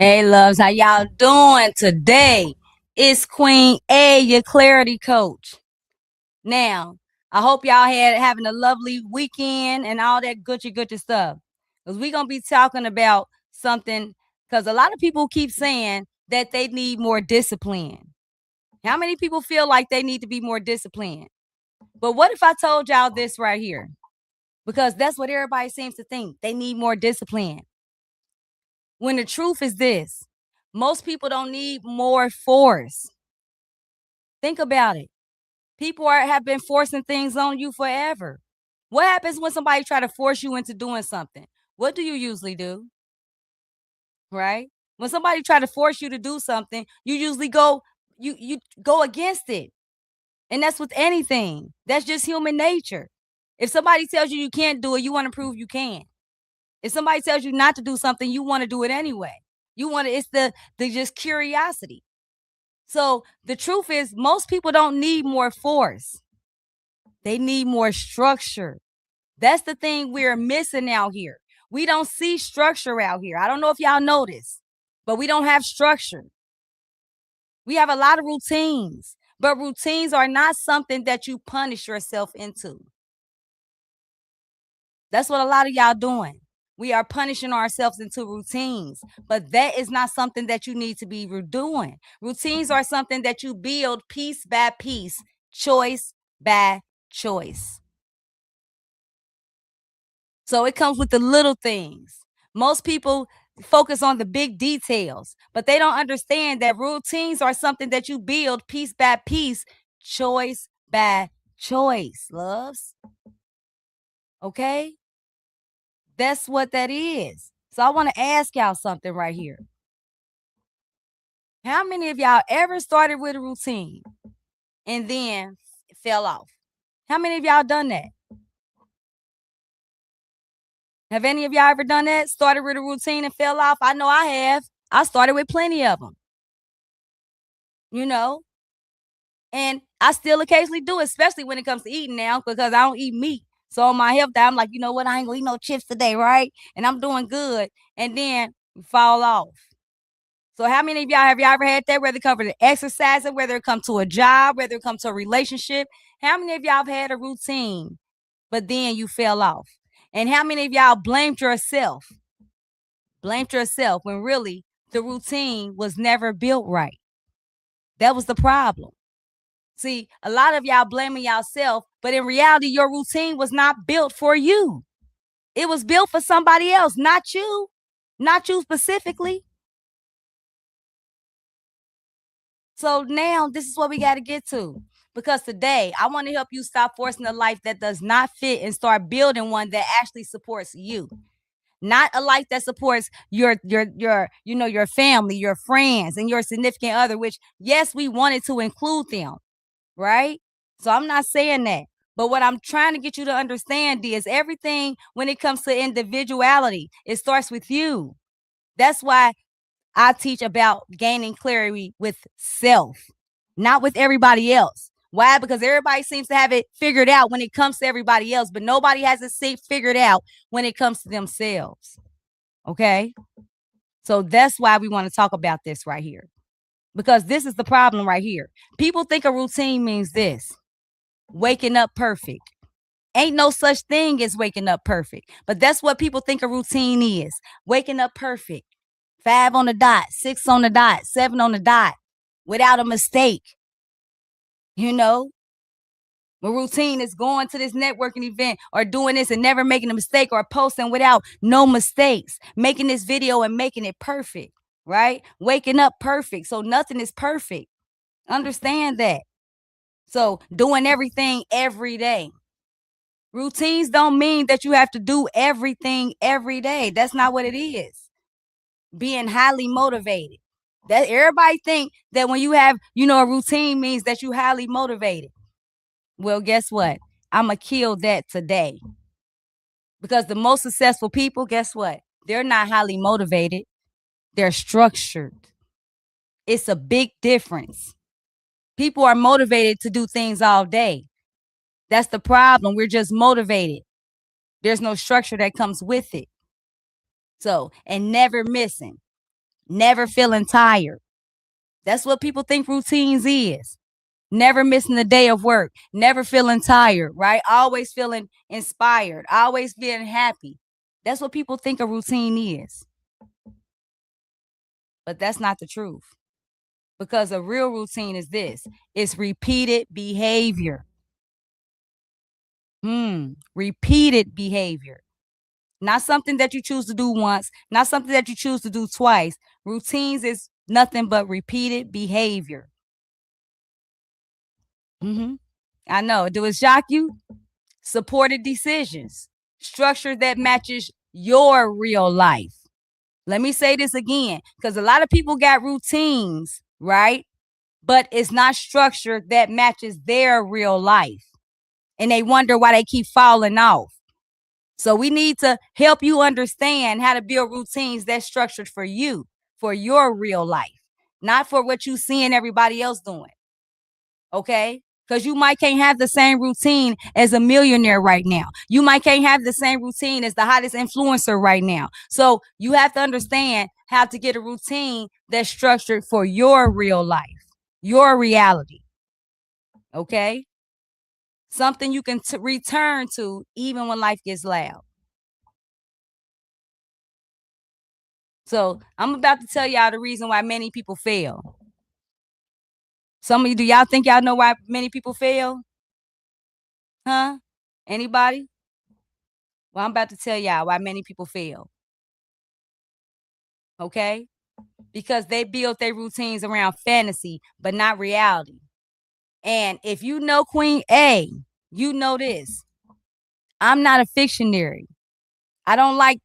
Hey, loves, how y'all doing today? It's Queen A, your clarity coach. Now, I hope y'all having a lovely weekend and all that Gucci stuff. Because we're going to be talking about something, because a lot of people keep saying that they need more discipline. How many people feel like they need to be more disciplined? But what if I told y'all this right here? Because that's what everybody seems to think. They need more discipline. When the truth is this, most people don't need more force. Think about it. People have been forcing things on you forever. What happens when somebody try to force you into doing something? What do you usually do? Right? When somebody try to force you to do something, you usually go go against it. And that's with anything. That's just human nature. If somebody tells you can't do it, you want to prove you can. If somebody tells you not to do something, you want to do it anyway. You want to, it's the just curiosity. So the truth is, most people don't need more force. They need more structure. That's the thing we're missing out here. We don't see structure out here. I don't know if y'all notice, but we don't have structure. We have a lot of routines, but routines are not something that you punish yourself into. That's what a lot of y'all doing. We are punishing ourselves into routines, but that is not something that you need to be doing. Routines are something that you build piece by piece, choice by choice. So it comes with the little things. Most people focus on the big details, but they don't understand that routines are something that you build piece by piece, choice by choice, loves. Okay? That's what that is. So I want to ask y'all something right here. How many of y'all ever started with a routine and then fell off? How many of y'all done that? Have any of y'all ever done that? Started with a routine and fell off? I know I have. I started with plenty of them. You know? And I still occasionally do, especially when it comes to eating now, because I don't eat meat. So on my health day, I'm like, you know what? I ain't gonna eat no chips today, right? And I'm doing good. And then fall off. So how many of y'all have y'all ever had that, whether it comes to exercising, whether it comes to a job, whether it comes to a relationship? How many of y'all have had a routine, but then you fell off? And how many of y'all blamed yourself? Blamed yourself when really the routine was never built right. That was the problem. See, a lot of y'all blaming yourself, but in reality, your routine was not built for you. It was built for somebody else, not you specifically. So now this is what we got to get to. Because today I want to help you stop forcing a life that does not fit and start building one that actually supports you. Not a life that supports your family, your friends, and your significant other, which yes, we wanted to include them, right? So I'm not saying that. But what I'm trying to get you to understand is everything when it comes to individuality, it starts with you. That's why I teach about gaining clarity with self, not with everybody else. Why? Because everybody seems to have it figured out when it comes to everybody else, but nobody has it figured out when it comes to themselves. Okay? So that's why we want to talk about this right here. Because this is the problem right here. People think a routine means this: waking up perfect. Ain't no such thing as waking up perfect. But that's what people think a routine is: waking up perfect. 5 on the dot, 6 on the dot, 7 on the dot, without a mistake. You know, my routine is going to this networking event or doing this and never making a mistake, or posting without no mistakes, making this video and making it perfect, right? Waking up perfect. So nothing is perfect. Understand that. So doing everything every day. Routines don't mean that you have to do everything every day. That's not what it is. Being highly motivated. That everybody think that when you have, a routine means that you highly motivated. Well, guess what? I'm going to kill that today. Because the most successful people, guess what? They're not highly motivated. They're structured. It's a big difference. People are motivated to do things all day. That's the problem. We're just motivated. There's no structure that comes with it. So, and never missing. never feeling tired. That's what people think routines is. Never missing a day of work, never feeling tired, right? Always feeling inspired, always being happy. That's what people think a routine is. But that's not the truth. Because a real routine is this. It's repeated behavior. Repeated behavior. Not something that you choose to do once, not something that you choose to do twice. Routines is nothing but repeated behavior. I know. Do it shock you? Supported decisions. Structure that matches your real life. Let me say this again, because a lot of people got routines, right? But it's not structured that matches their real life. And they wonder why they keep falling off. So we need to help you understand how to build routines that's structured for you, for your real life, not for what you seeing everybody else doing. Okay? Because you might can't have the same routine as a millionaire right now. You might can't have the same routine as the hottest influencer right now. So you have to understand how to get a routine that's structured for your real life, your reality. Okay? Something you can return to even when life gets loud. So I'm about to tell y'all the reason why many people fail. Some of you, do y'all think y'all know why many people fail? Huh? Anybody? Well, I'm about to tell y'all why many people fail. Okay? Because they build their routines around fantasy, but not reality. And if you know Queen A, you know this. I'm not a fictionary. I don't like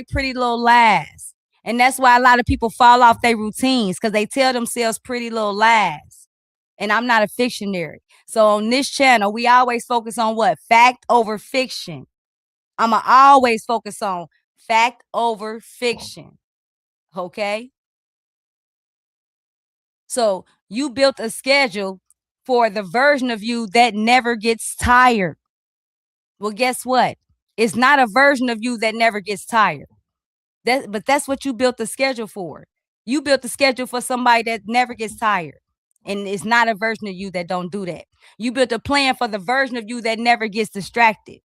pretty little lies. And that's why a lot of people fall off their routines, because they tell themselves pretty little lies. And I'm not a fictionary. So on this channel, we always focus on what? Fact over fiction. I'ma always focus on fact over fiction. Okay? So you built a schedule for the version of you that never gets tired. Well, guess what? It's not a version of you that never gets tired. But that's what you built the schedule for. You built the schedule for somebody that never gets tired. And it's not a version of you that don't do that. You built a plan for the version of you that never gets distracted.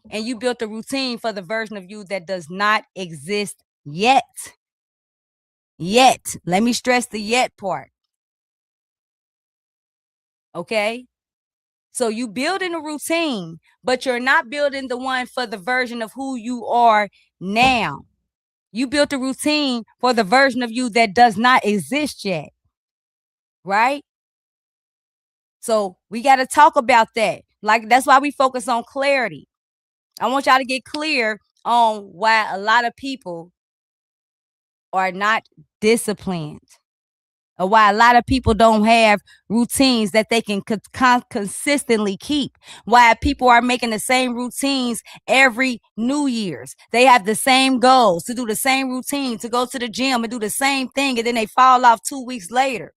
And you built a routine for the version of you that does not exist yet. Yet. Let me stress the yet part. Okay? So you building a routine, but you're not building the one for the version of who you are now. You built a routine for the version of you that does not exist yet. Right? So we got to talk about that. Like, that's why we focus on clarity. I want y'all to get clear on why a lot of people are not disciplined, or why a lot of people don't have routines that they can consistently keep. Why people are making the same routines every New Year's. They have the same goals, to do the same routine, to go to the gym and do the same thing, and then they fall off 2 weeks later.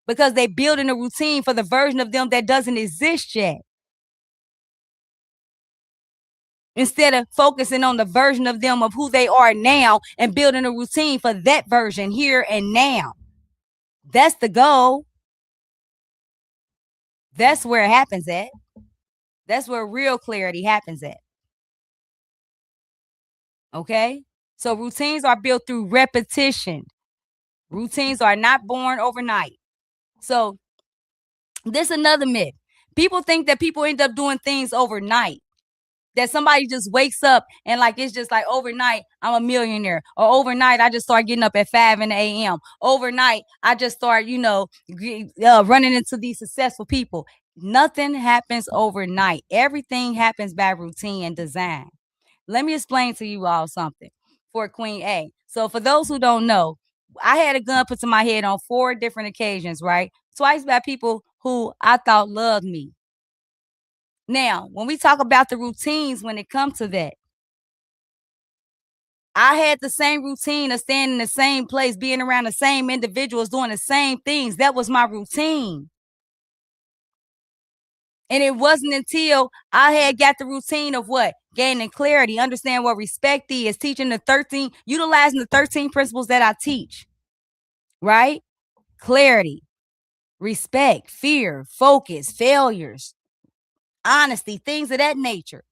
Because they building a routine for the version of them that doesn't exist yet. Instead of focusing on the version of them of who they are now and building a routine for that version here and now. That's the goal. That's where it happens at. That's where real clarity happens at. Okay? So routines are built through repetition. Routines are not born overnight. So this is another myth. People think that people end up doing things overnight. That somebody just wakes up and like, it's just like overnight, I'm a millionaire. Or overnight, I just start getting up at 5 a.m. Overnight, I just start, running into these successful people. Nothing happens overnight. Everything happens by routine and design. Let me explain to you all something for Queen A. So for those who don't know, I had a gun put to my head on 4 different occasions, right? Twice by people who I thought loved me. Now, when we talk about the routines, when it comes to that, I had the same routine of staying in the same place, being around the same individuals, doing the same things. That was my routine. And it wasn't until I had got the routine of what? gaining clarity, understand what respect is, utilizing the 13 principles that I teach, right? Clarity, respect, fear, focus, failures, honesty, things of that nature.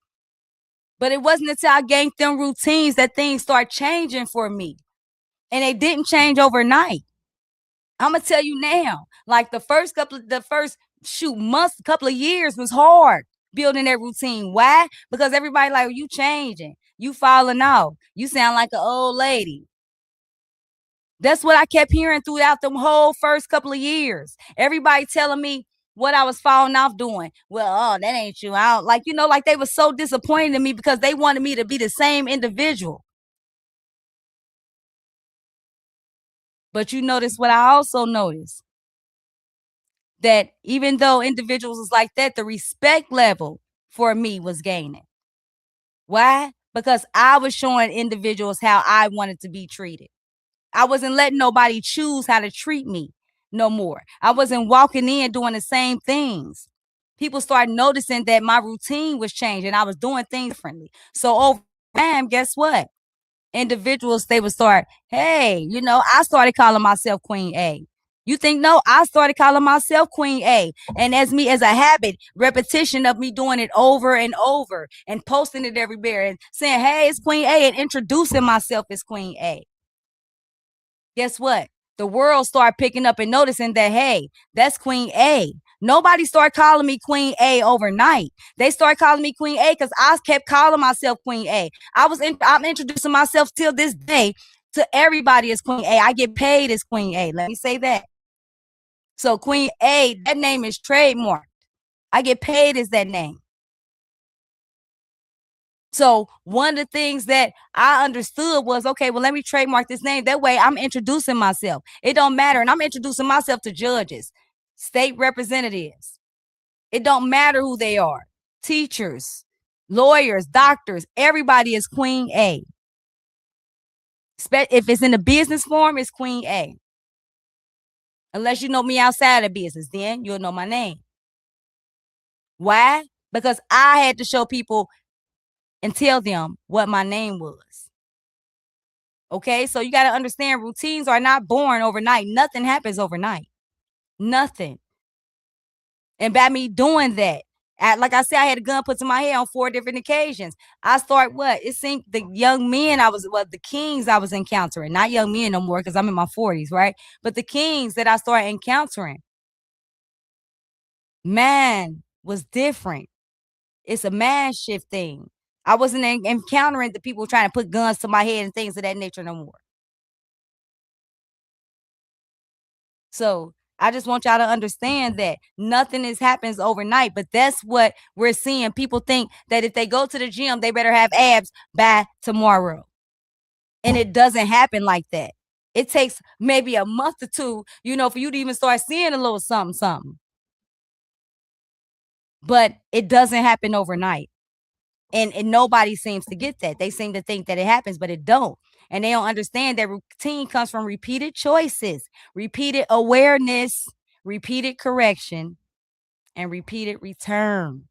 But it wasn't until I gained them routines that things start changing for me. And they didn't change overnight. I'm gonna tell you now, like the first months, couple of years was hard building that routine. Why? Because everybody like, you changing, you falling off, you sound like an old lady. That's what I kept hearing throughout the whole first couple of years. Everybody telling me what I was falling off doing. Well, oh, that ain't you. I don't like, like they were so disappointed in me because they wanted me to be the same individual. But you notice what I also noticed, that even though individuals was like that, the respect level for me was gaining. Why? Because I was showing individuals how I wanted to be treated. I wasn't letting nobody choose how to treat me no more. I wasn't walking in doing the same things. People started noticing that my routine was changing. I was doing things differently. So over time, guess what? Individuals, they would start, hey, I started calling myself Queen A. You think, no, I started calling myself Queen A. And as a habit, repetition of me doing it over and over and posting it everywhere and saying, hey, it's Queen A, and introducing myself as Queen A. Guess what? The world started picking up and noticing that, hey, that's Queen A. Nobody started calling me Queen A overnight. They started calling me Queen A because I kept calling myself Queen A. I'm introducing myself till this day to everybody as Queen A. I get paid as Queen A. Let me say that. So Queen A, that name is trademarked. I get paid as that name. So one of the things that I understood was, okay, well, let me trademark this name. That way I'm introducing myself. It don't matter. And I'm introducing myself to judges, state representatives. It don't matter who they are. Teachers, lawyers, doctors, everybody is Queen A. If it's in a business form, it's Queen A. Unless you know me outside of business, then you'll know my name. Why? Because I had to show people and tell them what my name was. Okay, so you got to understand, routines are not born overnight. Nothing happens overnight. Nothing. And by me doing that, like I said, I had a gun put to my head on 4 different occasions. I start it seemed the young men the kings I was encountering, not young men no more because I'm in my 40s, right? But the kings that I started encountering, man, was different. It's a man shift thing. I wasn't encountering the people trying to put guns to my head and things of that nature no more. So I just want y'all to understand that nothing happens overnight, but that's what we're seeing. People think that if they go to the gym, they better have abs by tomorrow. And it doesn't happen like that. It takes maybe a month or two, for you to even start seeing a little something. But it doesn't happen overnight. And nobody seems to get that. They seem to think that it happens, but it don't. And they don't understand that routine comes from repeated choices, repeated awareness, repeated correction, and repeated return.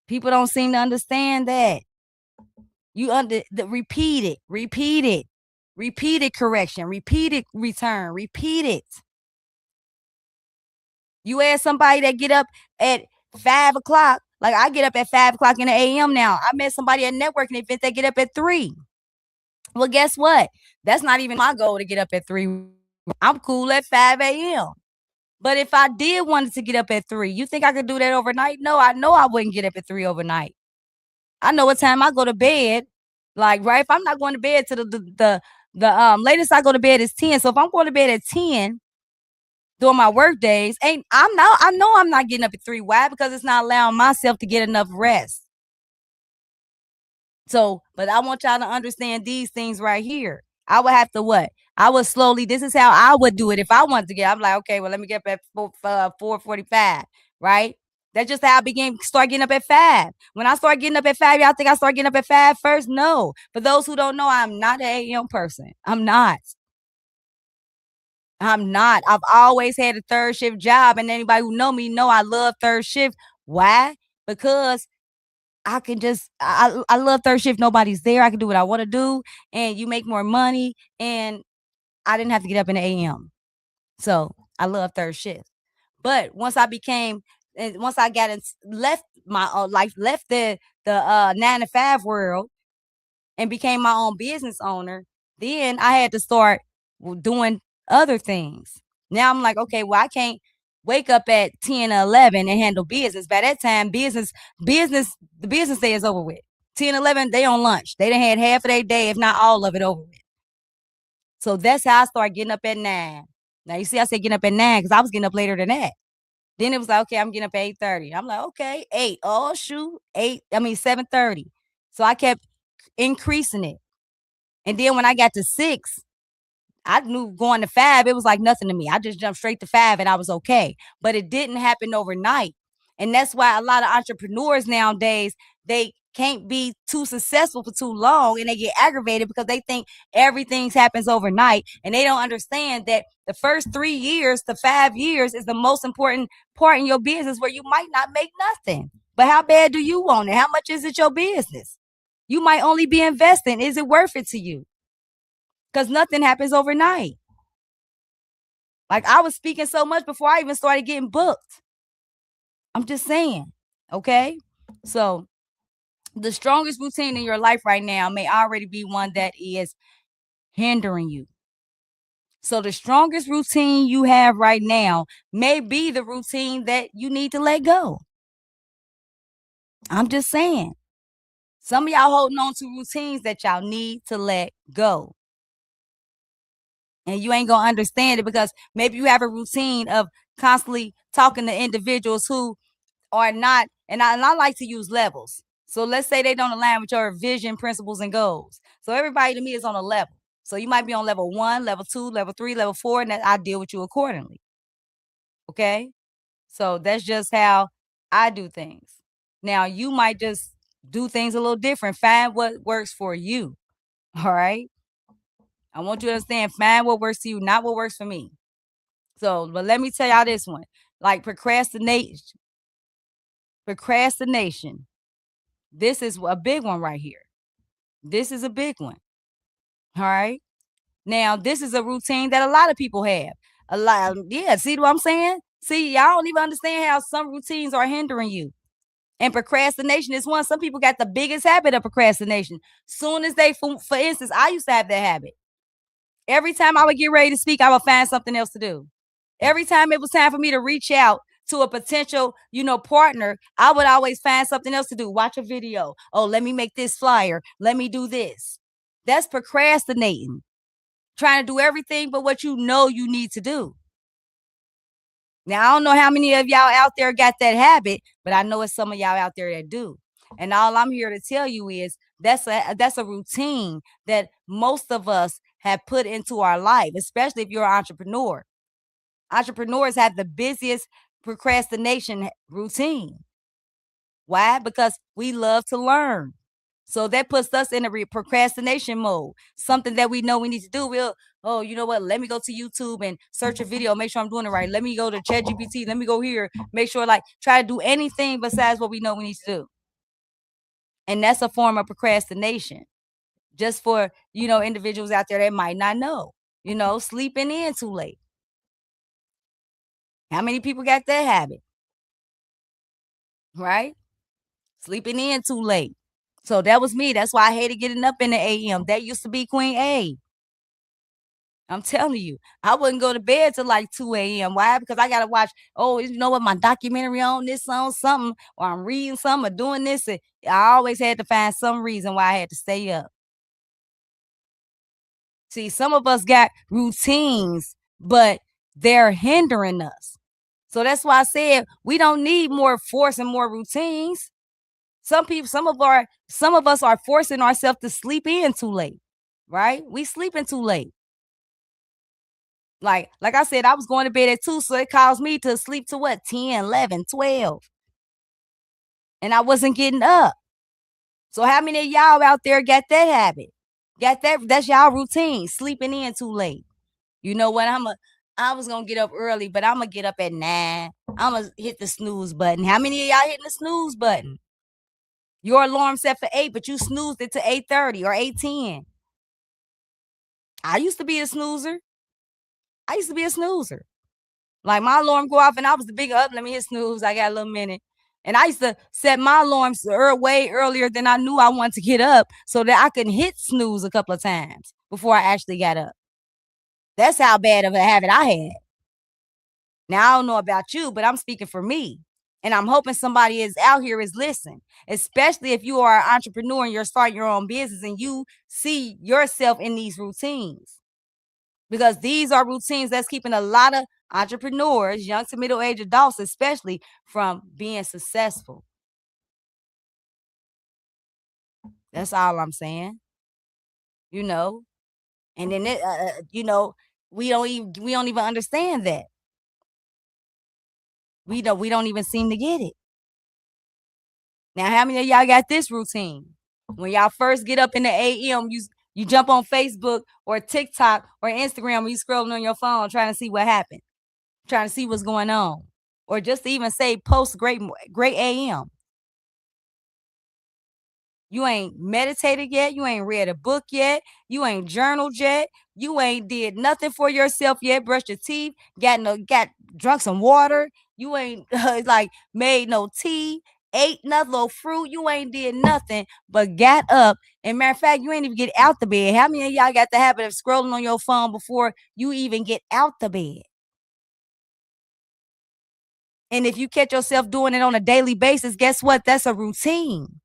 People don't seem to understand that. Repeated correction, repeated return, repeat it. You ask somebody that get up at 5 o'clock, like I get up at 5 o'clock in the AM now. I met somebody at a networking event that get up at 3. Well, guess what? That's not even my goal to get up at 3. I'm cool at 5 a.m. But if I did wanted to get up at 3, you think I could do that overnight? No, I know I wouldn't get up at 3 overnight. I know what time I go to bed. Like, right, if I'm not going to bed to the latest I go to bed is 10. So if I'm going to bed at 10 during my work days, I know I'm not getting up at 3. Why? Because it's not allowing myself to get enough rest. So, but I want y'all to understand these things right here. I would have to I would slowly, this is how I would do it if I wanted to get. I'm like, okay, well, let me get up at 4:45, right? That's just how I start getting up at 5. When I start getting up at 5, y'all think I start getting up at 5 first? No. For those who don't know, I'm not an AM person. I'm not. I've always had a 3rd shift job, and anybody who know me know I love 3rd shift. Why? Because I can just I love third shift. Nobody's there. I can do what I want to do, and you make more money, and I didn't have to get up in the AM. So I love third shift. But once I became, and once I got in, left my life, left the 9 to 5 world, and became my own business owner, then I had to start doing other things. Now I'm like, okay, well, I can't wake up at 10 or 11 and handle business. By that time, the business day is over with. 10, 11, they on lunch. They done had half of their day, if not all of it, over with. So that's how I started getting up at 9. Now you see, I said getting up at 9 because I was getting up later than that. Then it was like, okay, I'm getting up at 8:30. I'm like, okay, 8. Oh shoot, 7:30. So I kept increasing it. And then when I got to 6, I knew going to 5, it was like nothing to me. I just jumped straight to 5 and I was okay. But it didn't happen overnight. And that's why a lot of entrepreneurs nowadays, they can't be too successful for too long, and they get aggravated because they think everything happens overnight, and they don't understand that the first 3 years to 5 years is the most important part in your business, where you might not make nothing. But how bad do you want it? How much is it your business? You might only be investing. Is it worth it to you? Because nothing happens overnight. Like, I was speaking so much before I even started getting booked. I'm just saying, okay? So the strongest routine in your life right now may already be one that is hindering you. So the strongest routine you have right now may be the routine that you need to let go. I'm just saying. Some of y'all holding on to routines that y'all need to let go. And you ain't gonna understand it because maybe you have a routine of constantly talking to individuals who are not, and I like to use levels. So let's say they don't align with your vision, principles, and goals. So everybody to me is on a level. So you might be on level 1, level 2, level 3, level 4, and I deal with you accordingly. Okay? So that's just how I do things. Now you might just do things a little different. Find what works for you. All right. I want you to understand, find what works for you, not what works for me. So, but let me tell y'all this one. Like procrastination. This is a big one right here. This is a big one. All right. Now, this is a routine that a lot of people have. A lot, yeah. See what I'm saying? See, y'all don't even understand how some routines are hindering you. And procrastination is one. Some people got the biggest habit of procrastination. Soon as they, for instance, I used to have that habit. Every time I would get ready to speak, I would find something else to do. Every time it was time for me to reach out to a potential, partner, I would always find something else to do. Watch a video. Oh, let me make this flyer. Let me do this. That's procrastinating. Trying to do everything but what you know you need to do. Now, I don't know how many of y'all out there got that habit, but I know it's some of y'all out there that do. And all I'm here to tell you is that's a routine that most of us have put into our life, especially if you're an entrepreneur. Entrepreneurs have the busiest procrastination routine. Why? Because we love to learn. So that puts us in a procrastination mode. Something that we know we need to do. Oh, you know what? Let me go to YouTube and search a video, make sure I'm doing it right. Let me go to ChatGPT. Let me go here, make sure, try to do anything besides what we know we need to do. And that's a form of procrastination. Just for, individuals out there that might not know, sleeping in too late. How many people got that habit? Right? Sleeping in too late. So that was me. That's why I hated getting up in the AM. That used to be Queen A. I'm telling you, I wouldn't go to bed till like 2 a.m. Why? Because I gotta watch, my documentary on this, on something, or I'm reading something or doing this. And I always had to find some reason why I had to stay up. See, some of us got routines, but they're hindering us. So that's why I said we don't need more force and more routines. Some of us are forcing ourselves to sleep in too late, right? We sleeping too late. Like I said, I was going to bed at 2, so it caused me to sleep to what? 10, 11, 12. And I wasn't getting up. So how many of y'all out there got that habit? That's y'all routine, sleeping in too late. You know what? I was gonna get up early, but I'm gonna get up at 9. I'm gonna hit the snooze button. How many of y'all hitting the snooze button? Your alarm set for 8, but you snoozed it to 8:30 or 8:10. I used to be a snoozer. Like my alarm go off and I was the big up. Let me hit snooze. I got a little minute. And I used to set my alarms way earlier than I knew I wanted to get up so that I could hit snooze a couple of times before I actually got up. That's how bad of a habit I had. Now I don't know about you, but I'm speaking for me. And I'm hoping somebody is out here is listening, especially if you are an entrepreneur and you're starting your own business and you see yourself in these routines. Because these are routines that's keeping a lot of entrepreneurs, young to middle-aged adults especially, from being successful. That's all I'm saying. You know, and then it, we don't even understand that. We don't even seem to get it. Now, how many of y'all got this routine? When y'all first get up in the AM, you jump on Facebook or TikTok or Instagram, or you scrolling on your phone trying to see what happened, trying to see what's going on, or just to even say post great AM. You ain't meditated yet. You ain't read a book yet. You ain't journaled yet. You ain't did nothing for yourself yet. Brushed your teeth. Got drunk some water. You ain't like made no tea. Ate nothing, no fruit. You ain't did nothing but got up. And matter of fact, you ain't even get out the bed. How many of y'all got the habit of scrolling on your phone before you even get out the bed? And if you catch yourself doing it on a daily basis, guess what? That's a routine.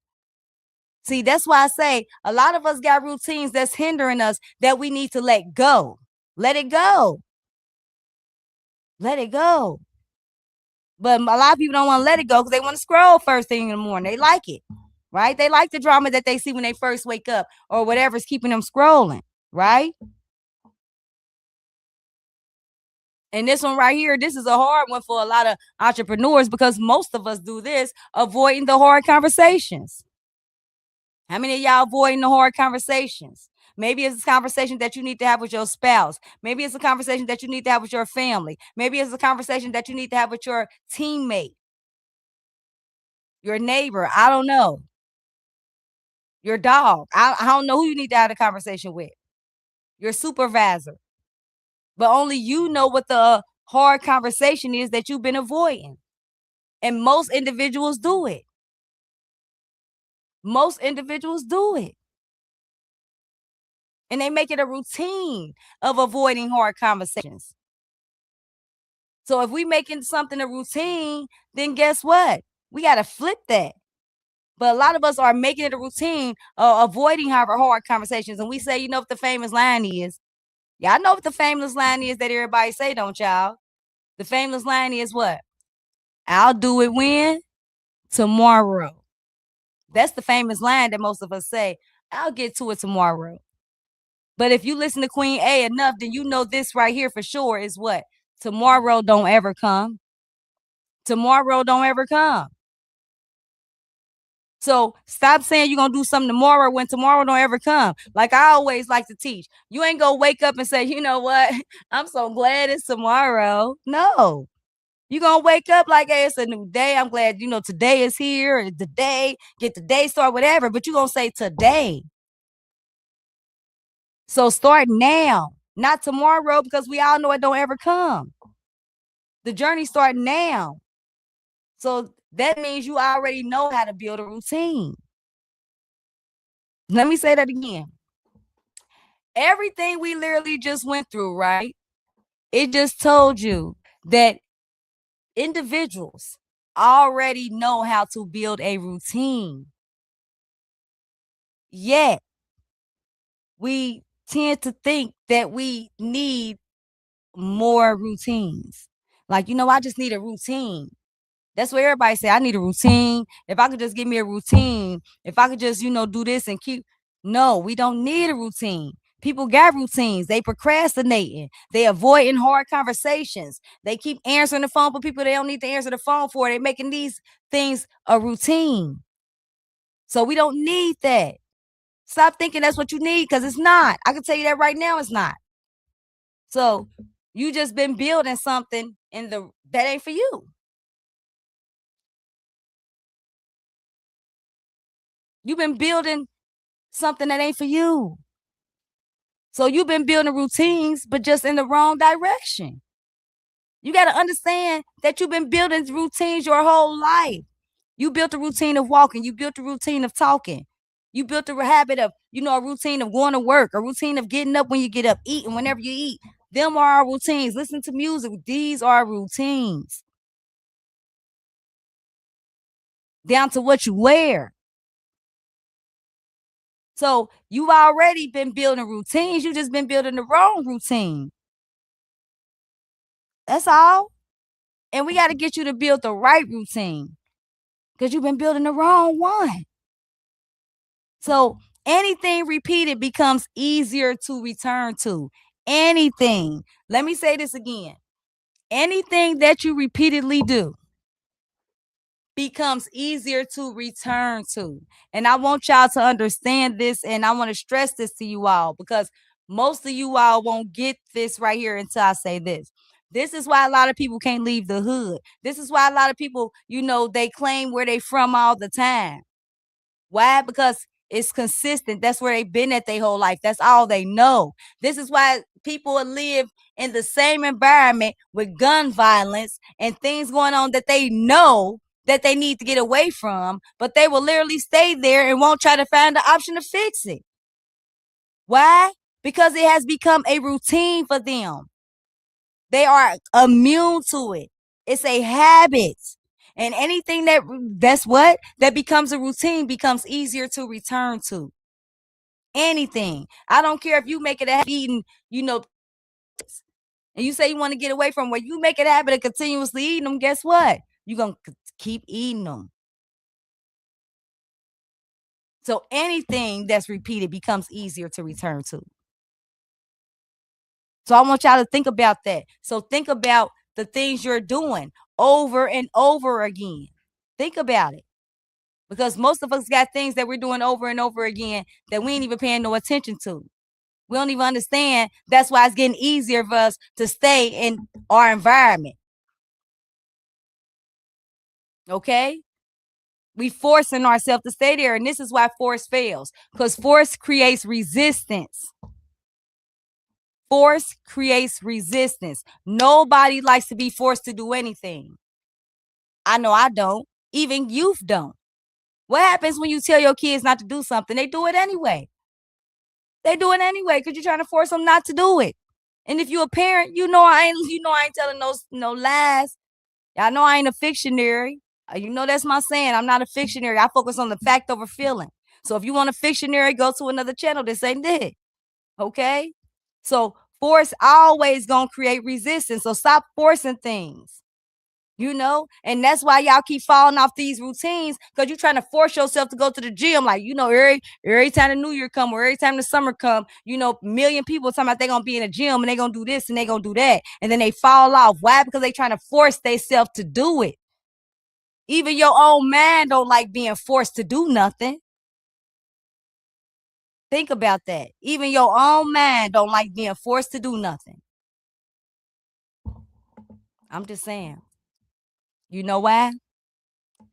See, that's why I say a lot of us got routines that's hindering us that we need to let go. Let it go. Let it go. But a lot of people don't want to let it go because they want to scroll first thing in the morning. They like it, right? They like the drama that they see when they first wake up or whatever's keeping them scrolling, right? And this one right here, this is a hard one for a lot of entrepreneurs because most of us do this, avoiding the hard conversations. How many of y'all avoiding the hard conversations? Maybe it's a conversation that you need to have with your spouse. Maybe it's a conversation that you need to have with your family. Maybe it's a conversation that you need to have with your teammate, your neighbor. I don't know. Your dog. I don't know who you need to have a conversation with. Your supervisor. But only you know what the hard conversation is that you've been avoiding. And most individuals do it. Most individuals do it. And they make it a routine of avoiding hard conversations. So if we making something a routine, then guess what? We got to flip that. But a lot of us are making it a routine, avoiding hard conversations. And we say, you know what the famous line is? Y'all know what the famous line is that everybody say, don't y'all? The famous line is what? I'll do it when? Tomorrow. That's the famous line that most of us say. I'll get to it tomorrow. But if you listen to Queen A enough, then you know this right here for sure is what? Tomorrow don't ever come. Tomorrow don't ever come. So stop saying you're going to do something tomorrow when tomorrow don't ever come. Like I always like to teach. You ain't going to wake up and say, you know what? I'm so glad it's tomorrow. No. You're going to wake up like, hey, it's a new day. I'm glad, today is here. The day, get the day started, whatever. But you're going to say today. So start now, not tomorrow, because we all know it don't ever come. The journey start now. So that means you already know how to build a routine. Let me say that again. Everything we literally just went through, right? It just told you that individuals already know how to build a routine. Yet, we tend to think that we need more routines. Like, I just need a routine. That's what everybody say. I need a routine. If I could just give me a routine, if I could just, do this and keep. No, we don't need a routine. People got routines. They procrastinating. They avoiding hard conversations. They keep answering the phone for people they don't need to answer the phone for. They're making these things a routine. So we don't need that. Stop thinking that's what you need because it's not. I can tell you that right now, it's not. So you just been building something that ain't for you. You've been building something that ain't for you. So you've been building routines, but just in the wrong direction. You got to understand that you've been building routines your whole life. You built a routine of walking. You built a routine of talking. You built a habit of, a routine of going to work, a routine of getting up when you get up, eating whenever you eat. Them are our routines. Listen to music. These are routines. Down to what you wear. So you've already been building routines. You just been building the wrong routine. That's all. And we got to get you to build the right routine because you've been building the wrong one. So anything repeated becomes easier to return to. Anything. Let me say this again. Anything that you repeatedly do becomes easier to return to. And I want y'all to understand this, and I want to stress this to you all because most of you all won't get this right here until I say this. This is why a lot of people can't leave the hood. This is why a lot of people, they claim where they from all the time. Why? Because it's consistent. That's where they've been at their whole life. That's all they know. This is why people live in the same environment with gun violence and things going on that they know that they need to get away from, but they will literally stay there and won't try to find the option to fix it. Why? Because it has become a routine for them. They are immune to it. It's a habit. And anything that becomes a routine becomes easier to return to. Anything. I don't care if you make it a habit eating, and you say you want to get away from where you make it a habit of continuously eating them, guess what? You're going to keep eating them. So anything that's repeated becomes easier to return to. So I want y'all to think about that. So think about the things you're doing over and over again. Think about it. Because most of us got things that we're doing over and over again that we ain't even paying no attention to. We don't even understand. That's why it's getting easier for us to stay in our environment. Okay? We forcing ourselves to stay there. And this is why force fails. Because force creates resistance. Force creates resistance. Nobody likes to be forced to do anything. I know I don't. Even youth don't. What happens when you tell your kids not to do something? They do it anyway. They do it anyway because you're trying to force them not to do it. And if you're a parent, I ain't telling no lies. Y'all know I ain't a fictionary. That's my saying. I'm not a fictionary. I focus on the fact over feeling. So if you want a fictionary, go to another channel. This ain't it. Okay? So force always gonna create resistance. So stop forcing things. And that's why y'all keep falling off these routines because you're trying to force yourself to go to the gym. Like, every time the New Year come or every time the summer come, a million people talking about they're going to be in a gym and they're going to do this and they're going to do that. And then they fall off. Why? Because they trying to force themselves to do it. Even your own man don't like being forced to do nothing. Think about that. Even your own man don't like being forced to do nothing. I'm just saying. You know why?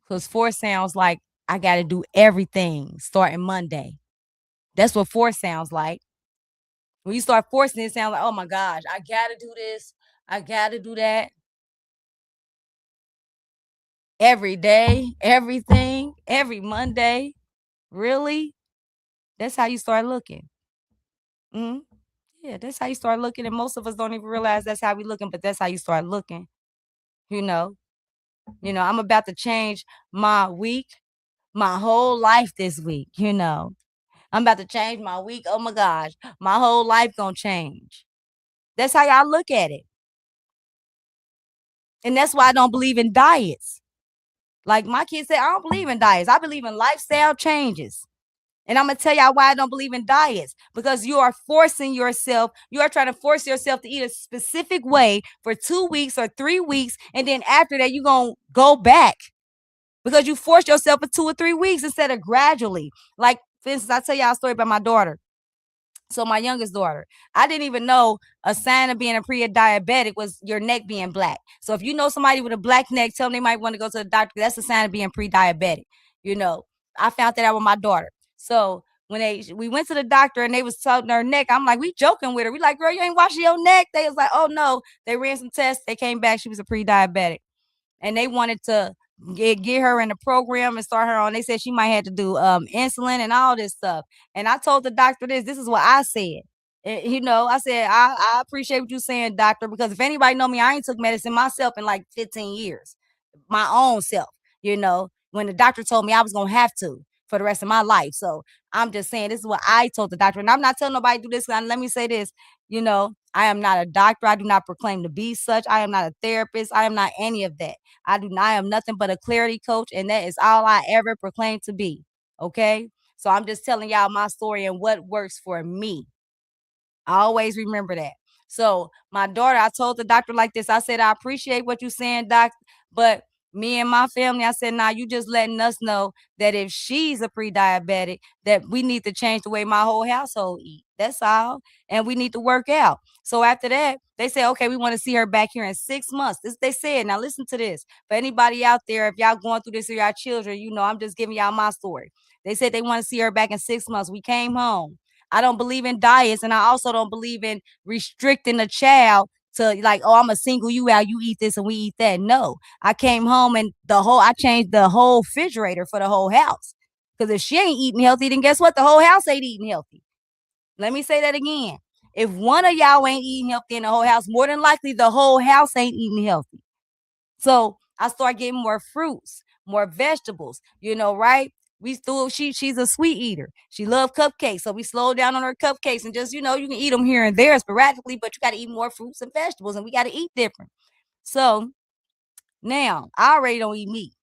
Because force sounds like I got to do everything starting Monday. That's what force sounds like. When you start forcing it, sounds like, oh my gosh, I got to do this. I got to do that. Every day, everything, every Monday. Really? That's how you start looking. Mm-hmm. Yeah, that's how you start looking. And most of us don't even realize that's how we looking, but that's how you start looking. I'm about to change my week, my whole life this week, I'm about to change my week. Oh my gosh, my whole life gonna change. That's how y'all look at it. And that's why I don't believe in diets. Like my kids say, I don't believe in diets. I believe in lifestyle changes. And I'm going to tell y'all why I don't believe in diets. Because you are forcing yourself. You are trying to force yourself to eat a specific way for 2 weeks or 3 weeks. And then after that, you're going to go back. Because you forced yourself for 2 or 3 weeks instead of gradually. Like, for instance, I'll tell y'all a story about my daughter. So my youngest daughter, I didn't even know a sign of being a pre-diabetic was your neck being black. So if you know somebody with a black neck, tell them they might want to go to the doctor. That's a sign of being pre-diabetic, I found that out with my daughter. So when we went to the doctor and they was touching her neck, I'm like, we joking with her. We like, girl, you ain't washing your neck. They was like, oh no. They ran some tests. They came back. She was a pre-diabetic. And they wanted to get her in the program and start her on. They said she might have to do insulin and all this stuff. And I told the doctor this is what I said. I said, I appreciate what you're saying, doctor, because if anybody know me, I ain't took medicine myself in like 15 years. My own self, when the doctor told me I was going to have to for the rest of my life. So I'm just saying, this is what I told the doctor. And I'm not telling nobody to do this. Let me say this, I am not a doctor. I do not proclaim to be such. I am not a therapist. I am not any of that. I am nothing but a clarity coach. And that is all I ever proclaim to be. Okay. So I'm just telling y'all my story and what works for me. I always remember that. So my daughter, I told the doctor like this. I said, I appreciate what you're saying, doc, but me and my family, I said, nah, you just letting us know that if she's a pre-diabetic, that we need to change the way my whole household eat. That's all. And we need to work out. So after that, they said, okay, we want to see her back here in 6 months. This they said. Now listen to this. For anybody out there, if y'all going through this or y'all children, I'm just giving y'all my story. They said they want to see her back in 6 months. We came home. I don't believe in diets, and I also don't believe in restricting a child to like, oh, I'm gonna single you out. You eat this and we eat that. No, I came home and I changed the whole refrigerator for the whole house. Because if she ain't eating healthy, then guess what? The whole house ain't eating healthy. Let me say that again. If one of y'all ain't eating healthy in the whole house, more than likely the whole house ain't eating healthy. So I start getting more fruits, more vegetables, right? She's a sweet eater. She loves cupcakes. So we slowed down on her cupcakes and just, you can eat them here and there sporadically, but you got to eat more fruits and vegetables and we got to eat different. So now I already don't eat meat.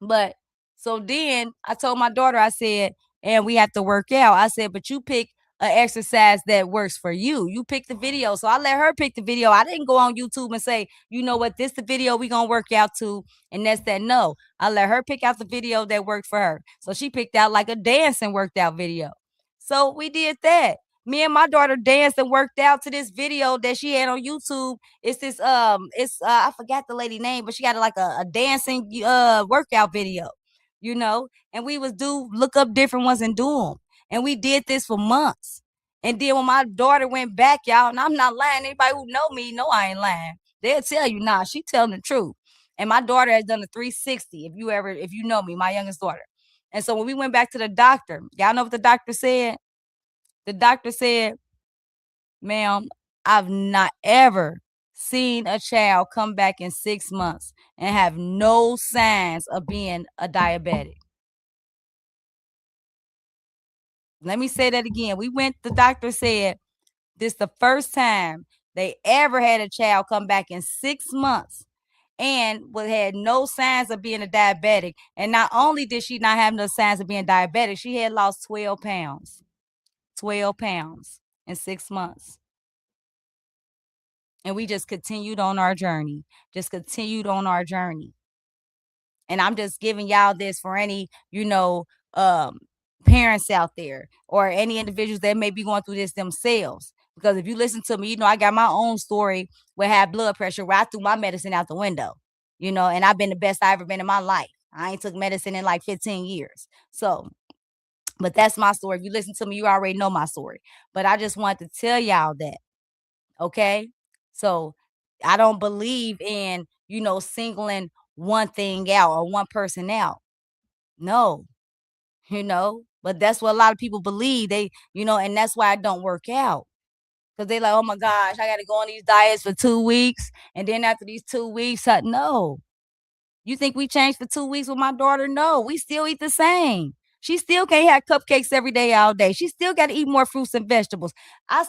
But so then I told my daughter, I said, and we have to work out. I said, but you pick an exercise that works for you. You pick the video. So I let her pick the video. I didn't go on YouTube and say, you know what, this the video we gonna work out to, and that's that. No, I let her pick out the video that worked for her. So she picked out like a dancing worked out video. So we did that. Me and my daughter danced and worked out to this video that she had on YouTube. It's this I forgot the lady name, but she got like a dancing workout video, and we was look up different ones and do them. And we did this for months. And then when my daughter went back, y'all, and I'm not lying, anybody who know me know I ain't lying. They'll tell you, nah, she telling the truth. And my daughter has done a 360, if you know me, my youngest daughter. And so when we went back to the doctor, y'all know what the doctor said? The doctor said, ma'am, I've not ever seen a child come back in 6 months and have no signs of being a diabetic. Let me say that again. The doctor said, this the first time they ever had a child come back in 6 months and had no signs of being a diabetic. And not only did she not have no signs of being diabetic, she had lost 12 pounds. 12 pounds in 6 months. And we just continued on our journey. And I'm just giving y'all this for any, parents out there or any individuals that may be going through this themselves. Because if you listen to me, I got my own story with high blood pressure where I threw my medicine out the window, and I've been the best I've ever been in my life. I ain't took medicine in like 15 years. So, but that's my story. If you listen to me, you already know my story. But I just wanted to tell y'all that. Okay. So I don't believe in, singling one thing out or one person out. No, but that's what a lot of people believe. They, and that's why I don't work out. Cause they like, oh my gosh, I got to go on these diets for 2 weeks. And then after these 2 weeks, no. You think we changed for 2 weeks with my daughter? No, we still eat the same. She still can't have cupcakes every day, all day. She still got to eat more fruits and vegetables. I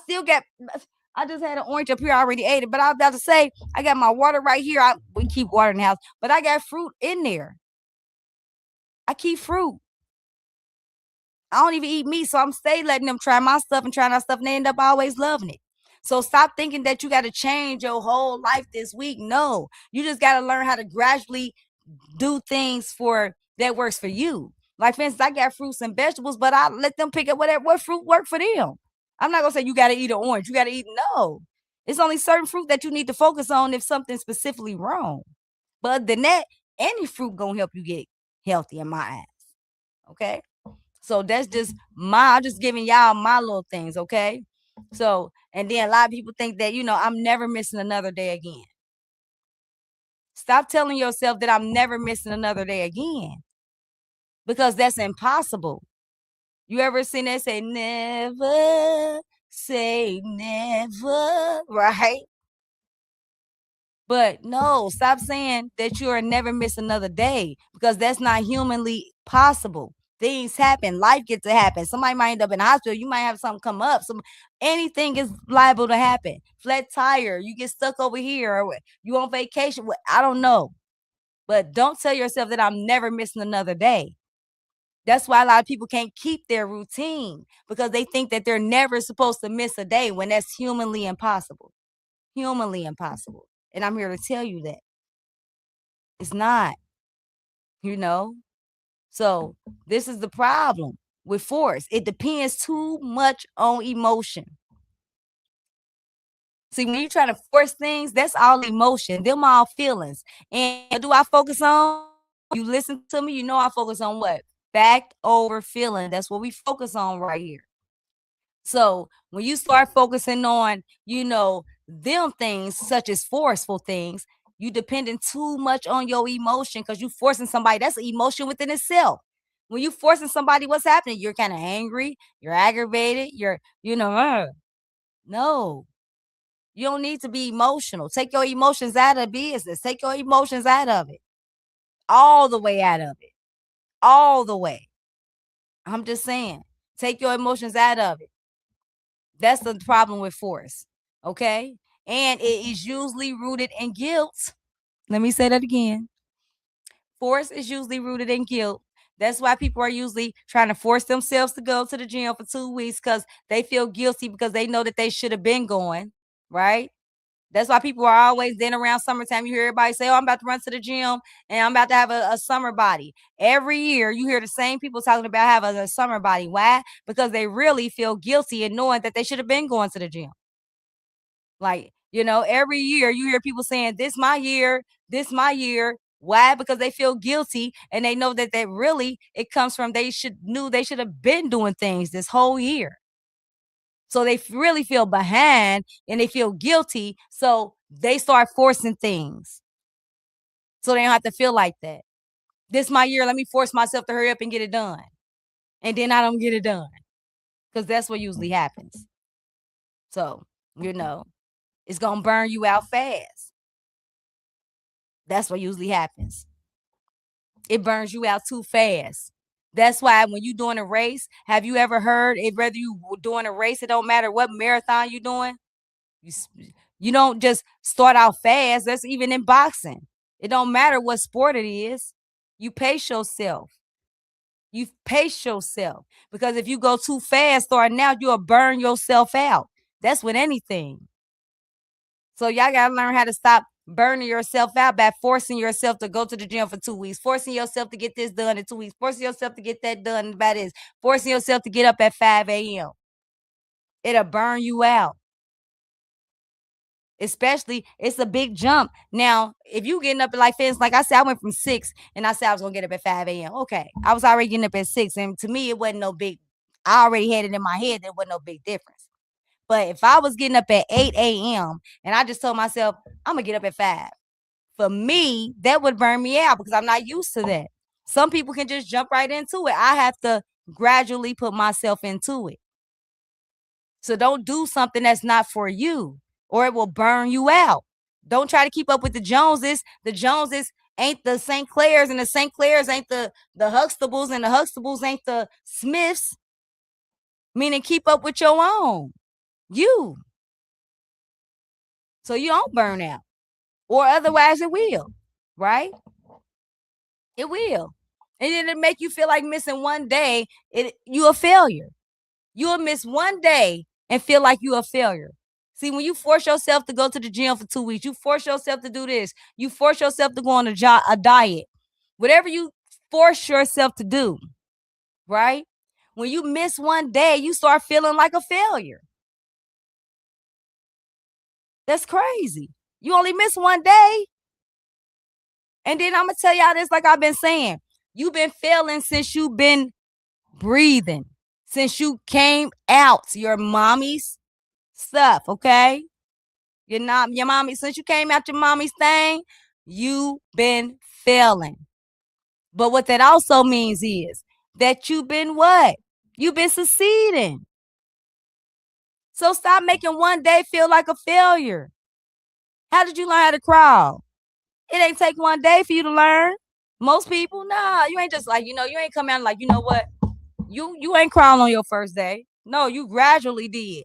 just had an orange up here. I already ate it, but I was about to say, I got my water right here. We keep water in the house, but I got fruit in there. I keep fruit. I don't even eat meat, so I'm stay letting them try my stuff and trying our stuff, and they end up always loving it. So stop thinking that you got to change your whole life this week. No, you just got to learn how to gradually do things that works for you. Like, for instance, I got fruits and vegetables, but I let them pick up what fruit work for them. I'm not going to say you got to eat an orange. You got to eat, no. It's only certain fruit that you need to focus on if something's specifically wrong. But other than that, any fruit going to help you get healthy in my eyes. Okay. So that's just I'm just giving y'all my little things. Okay. So, and then a lot of people think that, I'm never missing another day again. Stop telling yourself that I'm never missing another day again, because that's impossible. You ever seen that say never say never, right? But no, stop saying that you'll never miss another day, because that's not humanly possible. Things happen, life gets to happen. Somebody might end up in the hospital. You might have something come up. Anything is liable to happen. Flat tire, you get stuck over here, or you on vacation. I don't know. But don't tell yourself that I'm never missing another day. That's why a lot of people can't keep their routine, because they think that they're never supposed to miss a day, when that's humanly impossible. Humanly impossible. And I'm here to tell you that it's not, So this is the problem with force. It depends too much on emotion. See, when you're trying to force things, that's all emotion. Them all feelings. And what do I focus on? You listen to me, I focus on what? Backed over feeling. That's what we focus on right here. So when you start focusing on, them things such as forceful things, you depending too much on your emotion, because you forcing somebody. That's an emotion within itself. When you forcing somebody, what's happening? You're kind of angry, you're aggravated, no, you don't need to be emotional. Take your emotions out of business. Take your emotions out of it. All the way out of it. All the way. I'm just saying, take your emotions out of it. That's the problem with force. Okay. And it is usually rooted in guilt. Let me say that again. Force is usually rooted in guilt. That's why people are usually trying to force themselves to go to the gym for 2 weeks, because they feel guilty, because they know that they should have been going, right? That's why people are always then around summertime. You hear everybody say, oh, I'm about to run to the gym and I'm about to have a summer body. Every year you hear the same people talking about having a summer body. Why? Because they really feel guilty and knowing that they should have been going to the gym. Like, every year you hear people saying, this my year, this my year. Why? Because they feel guilty, and they know that really it comes from they should have been doing things this whole year. So they really feel behind and they feel guilty. So they start forcing things, so they don't have to feel like that. This my year. Let me force myself to hurry up and get it done. And then I don't get it done, because that's what usually happens. So, it's going to burn you out fast. That's what usually happens. It burns you out too fast. That's why when you're doing a race, have you ever heard, whether you doing a race, it don't matter what marathon you're doing, you don't just start out fast. That's even in boxing. It don't matter what sport it is. You pace yourself. You pace yourself, because if you go too fast starting out, you'll burn yourself out. That's with anything. So y'all got to learn how to stop burning yourself out by forcing yourself to go to the gym for 2 weeks, forcing yourself to get this done in 2 weeks, forcing yourself to get that done by this, forcing yourself to get up at 5 a.m. It'll burn you out. Especially, it's a big jump. Now, if you getting up at like I said, I went from 6 and I said I was going to get up at 5 a.m. Okay. I was already getting up at 6. And to me, it wasn't no big, I already had it in my head. There wasn't no big difference. But if I was getting up at 8 a.m. and I just told myself, I'm going to get up at 5. For me, that would burn me out, because I'm not used to that. Some people can just jump right into it. I have to gradually put myself into it. So don't do something that's not for you, or it will burn you out. Don't try to keep up with the Joneses. The Joneses ain't the St. Clairs, and the St. Clairs ain't the Huxtables, and the Huxtables ain't the Smiths. Meaning keep up with your own. You. So you don't burn out. Or otherwise it will. Right? It will. And it'll make you feel like missing one day, you a failure. You'll miss one day and feel like you a failure. See, when you force yourself to go to the gym for 2 weeks, you force yourself to do this, you force yourself to go on a diet, whatever you force yourself to do, right? When you miss one day, you start feeling like a failure. That's crazy. You only miss one day. And then I'm going to tell y'all this, like I've been saying, You've been failing since you've been breathing, since you came out your mommy's stuff, okay? You're not your mommy, since you came out your mommy's thing, you've been failing. But what that also means is that you've been what? You've been succeeding. So stop making one day feel like a failure. How did you learn how to crawl? It ain't take one day for you to learn. Most people, nah, you ain't just like, you ain't come out like, you know what? You ain't crawling on your first day. No, you gradually did.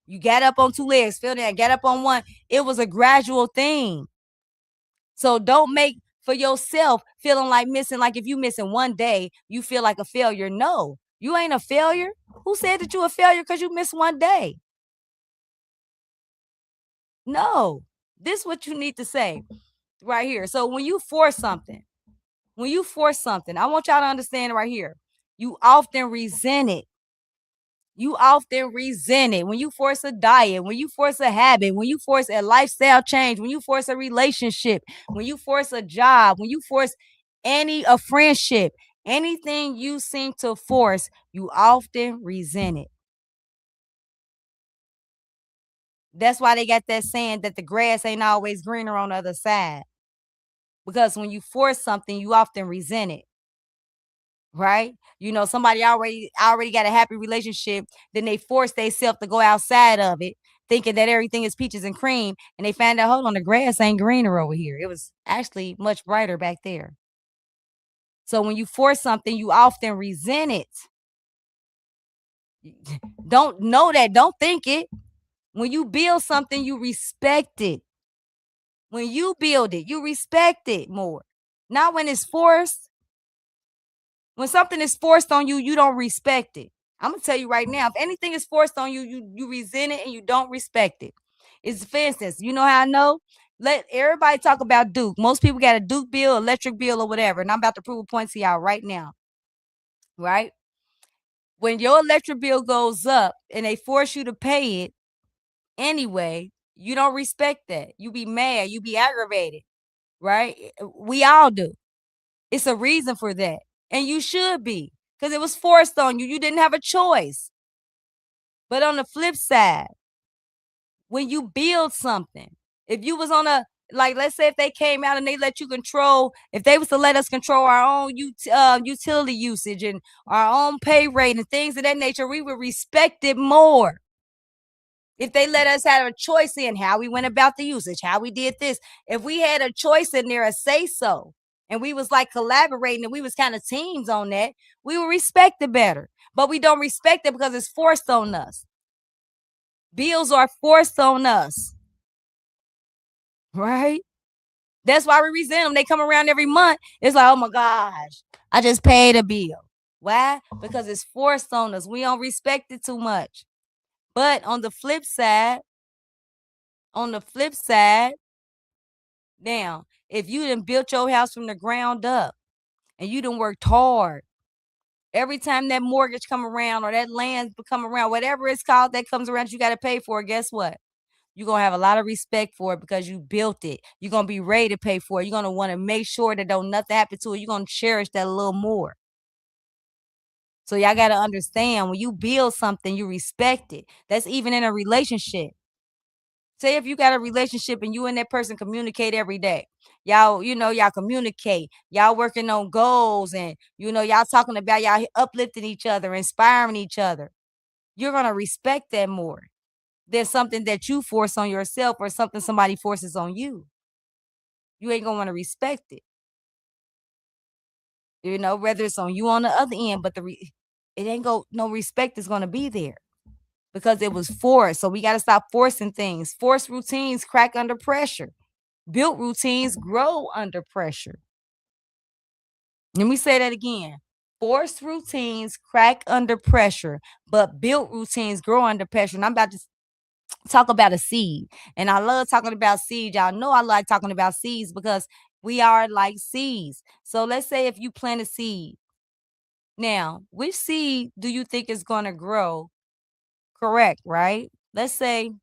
You got up on two legs, feel that, got up on one. It was a gradual thing. So don't make for yourself feeling like missing, like if you missing one day, you feel like a failure. No, you ain't a failure. Who said that you a failure because you missed one day? No, this is what you need to say right here. So when you force something, I want y'all to understand it right here. You often resent it. You often resent it when you force a diet, when you force a habit, when you force a lifestyle change, when you force a relationship, when you force a job, when you force a friendship, anything you seem to force, you often resent it. That's why they got that saying that the grass ain't always greener on the other side. Because when you force something, you often resent it. Right? Somebody already got a happy relationship, then they force themselves to go outside of it, thinking that everything is peaches and cream, and they find out, hold on, the grass ain't greener over here. It was actually much brighter back there. So when you force something, you often resent it. Don't know that. Don't think it. When you build something, you respect it. When you build it, you respect it more. Not when it's forced. When something is forced on you, you don't respect it. I'm gonna tell you right now, if anything is forced on you, you resent it and you don't respect it. It's, for instance, you know how I know? Let everybody talk about Duke. Most people got a Duke bill, electric bill, or whatever. And I'm about to prove a point to y'all right now. Right? When your electric bill goes up and they force you to pay it anyway, you don't respect that. You be mad, you be aggravated, right? We all do. It's a reason for that. And you should be, because it was forced on you. You didn't have a choice. But on the flip side, when you build something, if you was on a, like, let's say if they came out and they let you control, if they was to let us control our own utility usage and our own pay rate and things of that nature, we would respect it more. If they let us have a choice in how we went about the usage, how we did this, if we had a choice in there, a say so, and we was like collaborating and we was kind of teams on that, we would respect it better. But we don't respect it because it's forced on us. Bills are forced on us, right? That's why we resent them. They come around every month. It's like, oh my gosh, I just paid a bill. Why? Because it's forced on us. We don't respect it too much. But on the flip side, now, if you done built your house from the ground up and you done worked hard, every time that mortgage come around or that land come around, whatever it's called that comes around, you got to pay for it. Guess what? You're going to have a lot of respect for it because you built it. You're going to be ready to pay for it. You're going to want to make sure that don't nothing happen to it. You're going to cherish that a little more. So y'all got to understand, when you build something, you respect it. That's even in a relationship. Say if you got a relationship and you and that person communicate every day. Y'all communicate. Y'all working on goals and, y'all talking about y'all uplifting each other, inspiring each other. You're going to respect that more than something that you force on yourself or something somebody forces on you. You ain't going to want to respect it. Whether it's on you on the other end, but it ain't no respect is going to be there because it was forced. So we got to stop forcing things. Forced routines crack under pressure. Built routines grow under pressure. Let me say that again. Forced routines crack under pressure, but built routines grow under pressure. And I'm about to talk about a seed. And I love talking about seeds. Y'all know I like talking about seeds because we are like seeds. So let's say if you plant a seed. Now, which seed do you think is going to grow correct, right? Let's say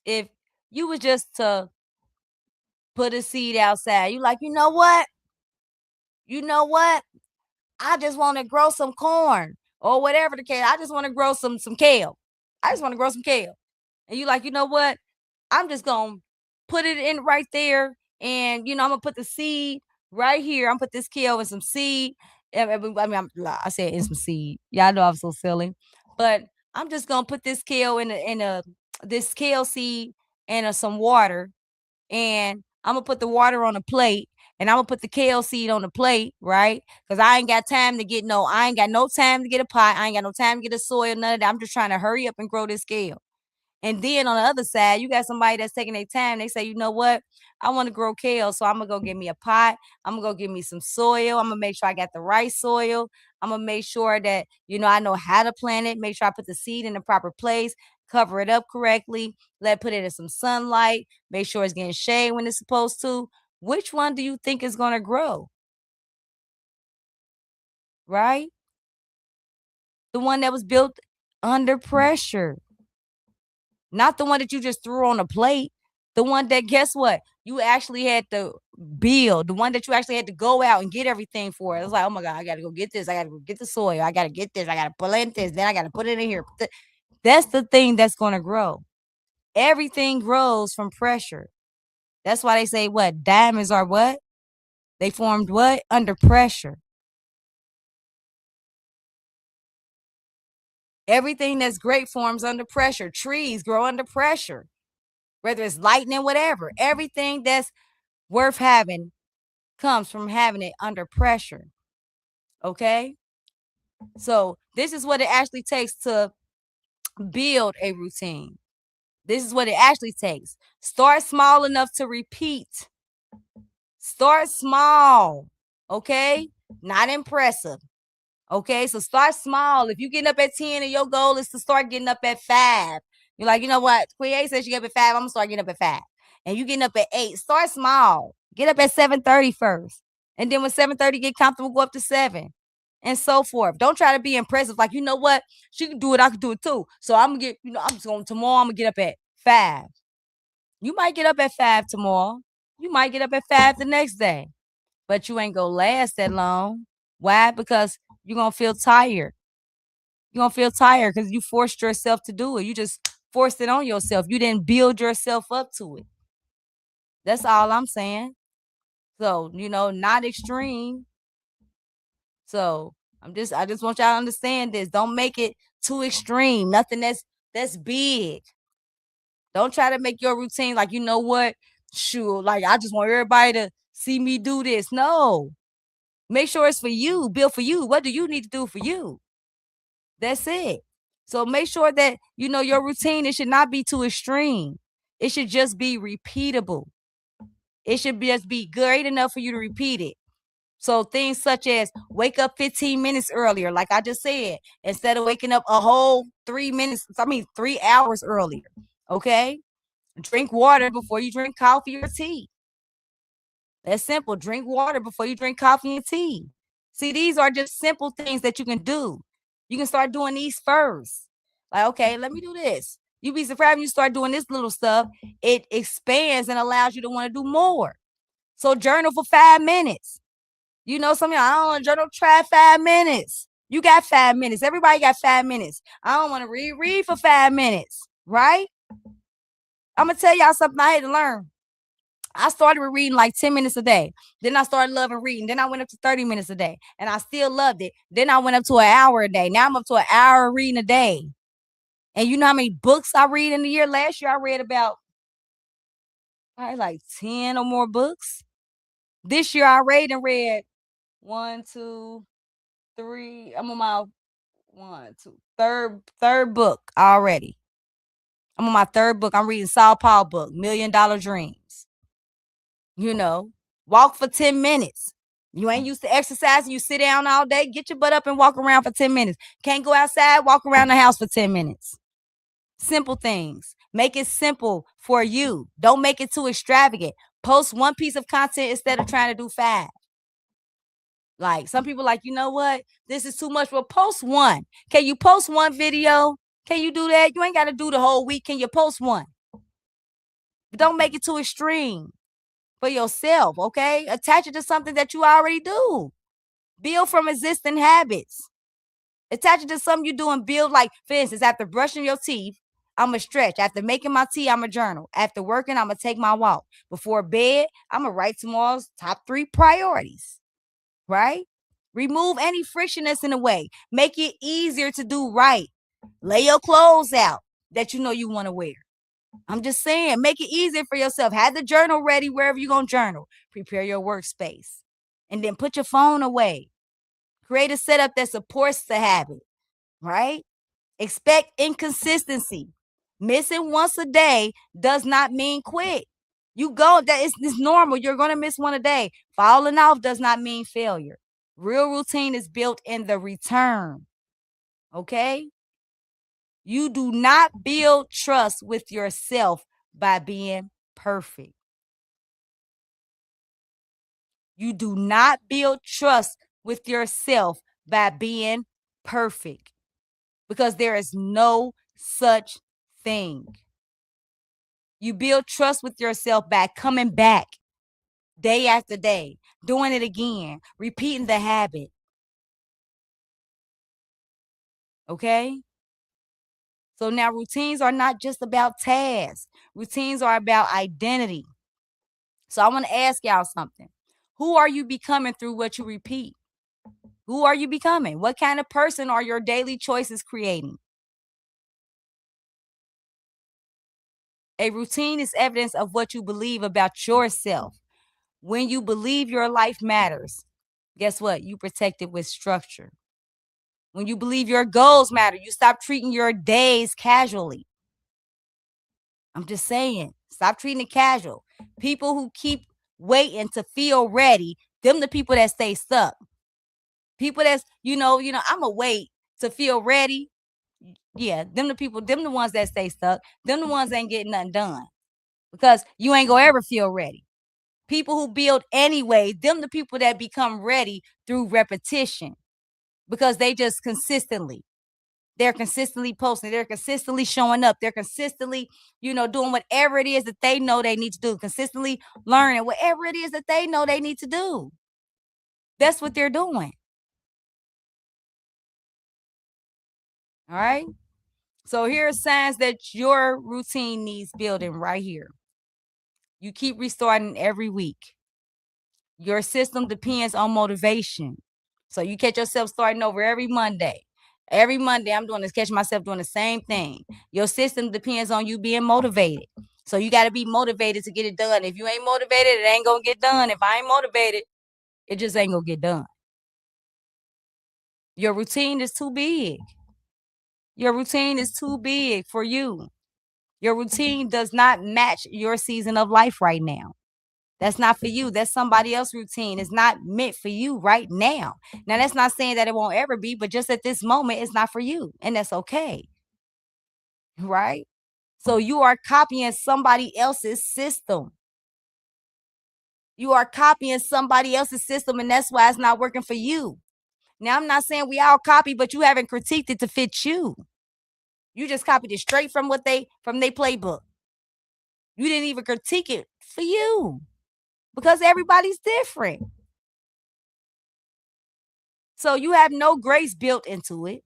if you was just to put a seed outside, you like, you know what? I just want to grow some corn or whatever the case. I just want to grow some kale. I just want to grow some kale. And you like, you know what? I'm just gonna put it in right there, and I'm gonna put the seed right here. I'm gonna put this kale in some seed. I mean, I said in some seed. Yeah, I know I'm so silly, but I'm just gonna put this kale in a this kale seed and some water, and I'm gonna put the water on a plate, and I'm gonna put the kale seed on the plate, right? Because I ain't got time to get I ain't got no time to get a pot. I ain't got no time to get a soil, none of that. I'm just trying to hurry up and grow this kale. And then on the other side, you got somebody that's taking their time. They say, you know what? I want to grow kale. So I'm going to go get me a pot. I'm going to go get me some soil. I'm going to make sure I got the right soil. I'm going to make sure that, I know how to plant it. Make sure I put the seed in the proper place, cover it up correctly, put it in some sunlight, make sure it's getting shade when it's supposed to. Which one do you think is going to grow? Right? The one that was built under pressure. Not the one that you just threw on a plate. The one that, guess what? You actually had to build. The one that you actually had to go out and get everything for. It was like, oh my God, I got to go get this. I got to go get the soil. I got to get this. I got to plant this. Then I got to put it in here. That's the thing that's going to grow. Everything grows from pressure. That's why they say what? Diamonds are what? They formed what? Under pressure. Everything that's great forms under pressure. Trees grow under pressure, whether it's lightning, whatever. Everything that's worth having comes from having it under pressure. Okay? So this is what it actually takes to build a routine. This is what it actually takes. Start small enough to repeat. Start small. Okay? Not impressive. Okay, so start small. If you're getting up at 10 and your goal is to start getting up at 5, you're like, you know what? Queen says you get up at 5, I'm gonna start getting up at 5. And you getting up at 8, start small. Get up at 7:30 first. And then when 7:30 get comfortable, go up to 7. And so forth. Don't try to be impressive. Like, you know what? She can do it, I can do it too. So I'm gonna get, I'm just going tomorrow, I'm gonna get up at 5. You might get up at 5 tomorrow. You might get up at 5 the next day. But you ain't gonna last that long. Why? Because you're going to feel tired. You're going to feel tired because you forced yourself to do it. You just forced it on yourself. You didn't build yourself up to it. That's all I'm saying. So, not extreme. So I just want y'all to understand this. Don't make it too extreme. Nothing that's big. Don't try to make your routine like, you know what? Sure, like I just want everybody to see me do this. No. Make sure it's for you, built for you. What do you need to do for you? That's it. So make sure that, your routine, it should not be too extreme. It should just be repeatable. It should just be great enough for you to repeat it. So things such as wake up 15 minutes earlier, like I just said, instead of waking up a whole 3 hours earlier. Okay? Drink water before you drink coffee or tea. That's simple. Drink water before you drink coffee and tea. See, these are just simple things that you can do. You can start doing these first. Like, okay, let me do this. You'd be surprised when you start doing this little stuff. It expands and allows you to want to do more. So journal for 5 minutes. Some of y'all, I don't want to journal, try 5 minutes. You got 5 minutes. Everybody got 5 minutes. I don't want to read for 5 minutes, right? I'm going to tell y'all something I had to learn. I started with reading like 10 minutes a day. Then I started loving reading. Then I went up to 30 minutes a day, and I still loved it. Then I went up to an hour a day. Now I'm up to an hour reading a day. And you know how many books I read in a year? Last year I read about probably like 10 or more books. This year I read 1, 2, 3. I'm on my third book already. I'm on my third book. I'm reading Saul Paul book, $1 Million Dreams. Walk for 10 minutes. You ain't used to exercising. You sit down all day. Get your butt up and walk around for 10 minutes. Can't go outside. Walk around the house for 10 minutes. Simple things. Make it simple for you. Don't make it too extravagant. Post one piece of content instead of trying to do 5. Like some people like, you know what? This is too much. Well, post one. Can you post one video? Can you do that? You ain't got to do the whole week. Can you post one? But don't make it too extreme for yourself, okay? Attach it to something that you already do. Build from existing habits. Attach it to something you do and build. Like, for instance, after brushing your teeth, I'm going to stretch. After making my tea, I'm going to journal. After working, I'm going to take my walk. Before bed, I'm going to write tomorrow's top 3 priorities, right? Remove any friction that's in the way. Make it easier to do right. Lay your clothes out that you know you want to wear. I'm just saying, make it easier for yourself. Have the journal ready wherever you're going to journal. Prepare your workspace. And then put your phone away. Create a setup that supports the habit, right? Expect inconsistency. Missing once a day does not mean quit. You go, that is normal. You're going to miss one a day. Falling off does not mean failure. Real routine is built in the return. Okay? You do not build trust with yourself by being perfect. You do not build trust with yourself by being perfect, because there is no such thing. You build trust with yourself by coming back day after day, doing it again, repeating the habit. Okay? So now routines are not just about tasks. Routines are about identity. So I want to ask y'all something. Who are you becoming through what you repeat? Who are you becoming? What kind of person are your daily choices creating? A routine is evidence of what you believe about yourself. When you believe your life matters, guess what? You protect it with structure. When you believe your goals matter, you stop treating your days casually. I'm just saying, stop treating it casual. People who keep waiting to feel ready, them the people that stay stuck. People that's, I'm going to wait to feel ready. Yeah, them the people, them the ones that stay stuck. Them the ones that ain't getting nothing done, because you ain't going to ever feel ready. People who build anyway, them the people that become ready through repetition, because they just they're consistently posting, they're consistently showing up, they're consistently, doing whatever it is that they know they need to do, consistently learning whatever it is that they know they need to do. That's what they're doing. All right. So here are signs that your routine needs building right here. You keep restarting every week. Your system depends on motivation. So you catch yourself starting over every Monday. Every Monday, I'm doing this, catch myself doing the same thing. Your system depends on you being motivated. So you got to be motivated to get it done. If you ain't motivated, it ain't going to get done. If I ain't motivated, it just ain't going to get done. Your routine is too big. Your routine is too big for you. Your routine does not match your season of life right now. That's not for you. That's somebody else's routine. It's not meant for you right now. Now, that's not saying that it won't ever be, but just at this moment, it's not for you. And that's okay. Right? So you are copying somebody else's system. You are copying somebody else's system, and that's why it's not working for you. Now, I'm not saying we all copy, but you haven't critiqued it to fit you. You just copied it straight from from their playbook. You didn't even critique it for you, because everybody's different. So you have no grace built into it.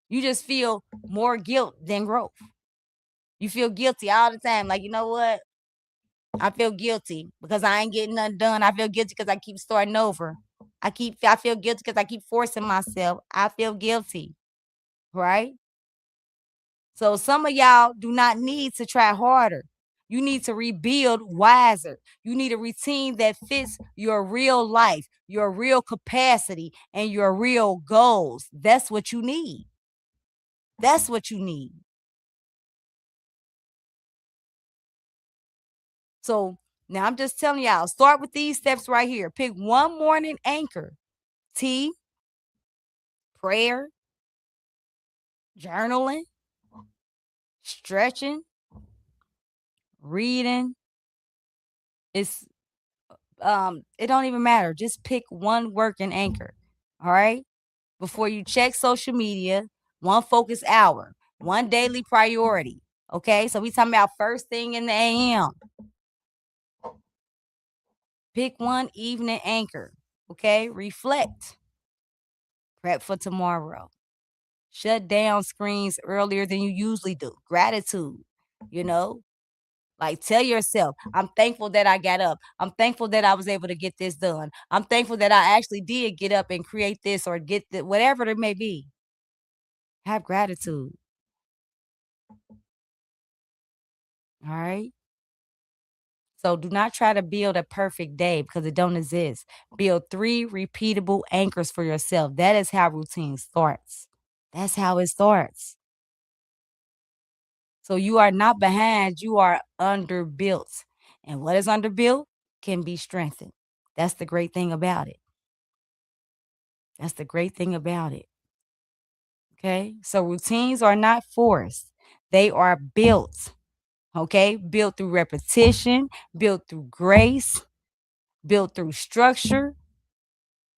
You just feel more guilt than growth. You feel guilty all the time. Like, you know what? I feel guilty because I ain't getting nothing done. I feel guilty because I keep starting over. I feel guilty because I keep forcing myself. I feel guilty. Right? So some of y'all do not need to try harder. You need to rebuild wiser. You need a routine that fits your real life, your real capacity, and your real goals. That's what you need. That's what you need. So now I'm just telling y'all, start with these steps right here. Pick one morning anchor: tea, prayer, journaling, stretching, reading. It don't even matter. Just pick one working anchor. All right. Before you check social media, one focus hour, one daily priority. Okay. So we talking about first thing in the AM. Pick one evening anchor. Okay. Reflect. Prep for tomorrow. Shut down screens earlier than you usually do. Gratitude, you know? Like, tell yourself, I'm thankful that I got up. I'm thankful that I was able to get this done. I'm thankful that I actually did get up and create this or get whatever it may be. Have gratitude. All right. So do not try to build a perfect day because it don't exist. Build 3 repeatable anchors for yourself. That is how routine starts. That's how it starts. So you are not behind, you are underbuilt. And what is underbuilt can be strengthened. That's the great thing about it. That's the great thing about it. Okay? So routines are not forced. They are built. Okay? Built through repetition, built through grace, built through structure,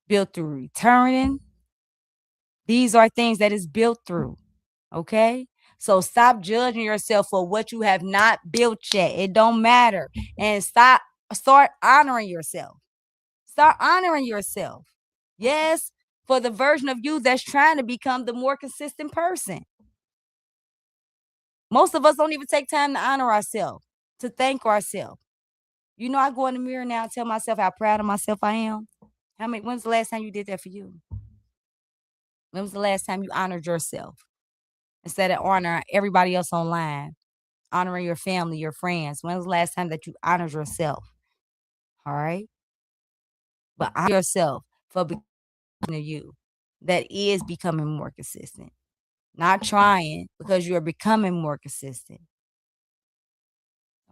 built through returning. These are things that is built through. Okay? So stop judging yourself for what you have not built yet. It don't matter. And start honoring yourself. Start honoring yourself. Yes, for the version of you that's trying to become the more consistent person. Most of us don't even take time to honor ourselves, to thank ourselves. You know, I go in the mirror now and tell myself how proud of myself I am. When's the last time you did that for you? When was the last time you honored yourself instead of honoring everybody else online, honoring your family, your friends? When was the last time that you honored yourself? All right. But honor yourself for becoming you that is becoming more consistent. Not trying because you're becoming more consistent.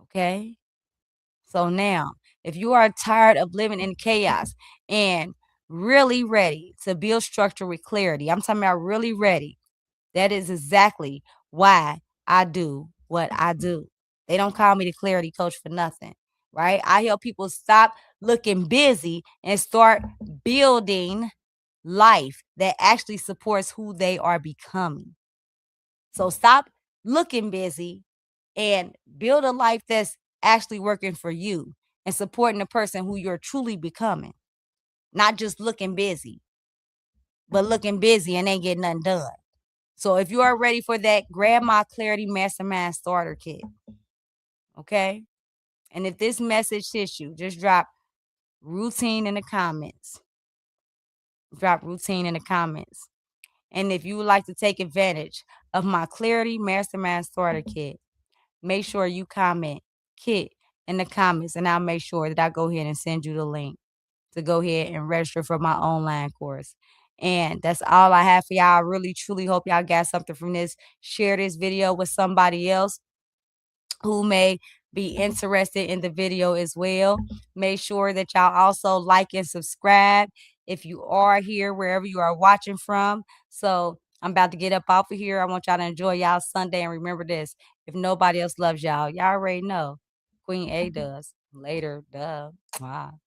Okay. So now, if you are tired of living in chaos and really ready to build structure with clarity, I'm talking about really ready. That is exactly why I do what I do. They don't call me the clarity coach for nothing, right? I help people stop looking busy and start building life that actually supports who they are becoming. So stop looking busy and build a life that's actually working for you and supporting the person who you're truly becoming. Not just looking busy, but looking busy and ain't getting nothing done. So if you are ready for that, grab my Clarity Mastermind Starter Kit. Okay? And if this message hits you, just drop routine in the comments. Drop routine in the comments. And if you would like to take advantage of my Clarity Mastermind Starter Kit, make sure you comment kit in the comments and I'll make sure that I go ahead and send you the link to go ahead and register for my online course. And that's all I have for y'all. I really, truly hope y'all got something from this. Share this video with somebody else who may be interested in the video as well. Make sure that y'all also like and subscribe if you are here, wherever you are watching from. So I'm about to get up off of here. I want y'all to enjoy y'all Sunday. And remember this, if nobody else loves y'all already know. Queen A does. Later, duh. Wow.